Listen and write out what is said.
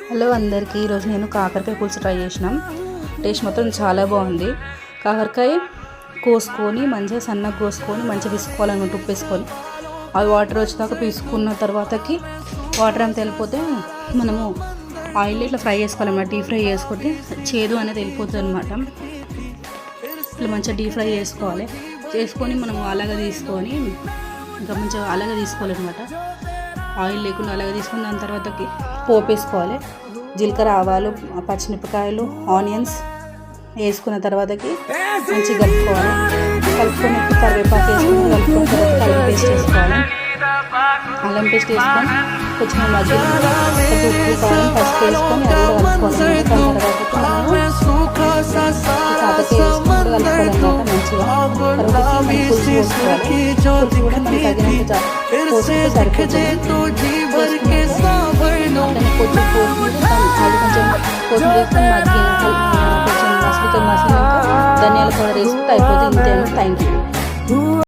Hello అందరికీ, ఈరోజు నేను కాకరకాయ పులుసు ట్రై చేసినాం. టేస్ట్ మొత్తం చాలా బాగుంది. కాకరకాయ కోసుకొని మంచిగా సన్నగా కోసుకొని మంచిగా పిసుకోవాలన్నమాట. ఉప్పు వేసుకొని అవి వాటర్ వచ్చేదాకా పీసుకున్న తర్వాతకి వాటర్ అంతా వెళ్ళిపోతే మనము ఆయిల్ ఇట్లా ఫ్రై చేసుకోవాలన్నమాట. డీప్ ఫ్రై చేసుకుంటే చేదు అనేది వెళ్ళిపోతుంది అనమాట. ఇట్లా మంచిగా డీప్ ఫ్రై చేసుకొని మనం అలాగా తీసుకొని ఇంకా మంచిగా అలాగే తీసుకోవాలన్నమాట. ఆయిల్ లేకుండా అలాగే తీసుకుని దాని తర్వాతకి పోపు వేసుకోవాలి. జీలకర్ర, ఆవాలు, పచ్చిమిరపకాయలు, ఆనియన్స్ వేసుకున్న తర్వాతకి మంచిగా కలుపుకొని కరివేపాకు వేసుకుని కలుపుకున్న తర్వాత అల్లం పేస్ట్ వేసుకోవాలి. అల్లం పేస్ట్ వేసుకొని కొంచెం మధ్యలో ఉప్పు, కారం, పసుపు వేసుకొని అది కూడా కలుపుకోవాలి. దాని తర్వాతకి కాకరకాయ వేసుకొని కూడా కలుపుకోవాలన్నమాట. మంచిగా తర్వాత పులుసు పోసుకోవాలి. పులుసు కూడా మనకు తగినంత పోసుకుంటే సరిపోతుంది. కొంచెం కొత్తిమీర కొంచెం మసలితో ధనియాల పౌడర్ వేసుకుంటే అయిపోతుంది. ఇంతే. Thank you.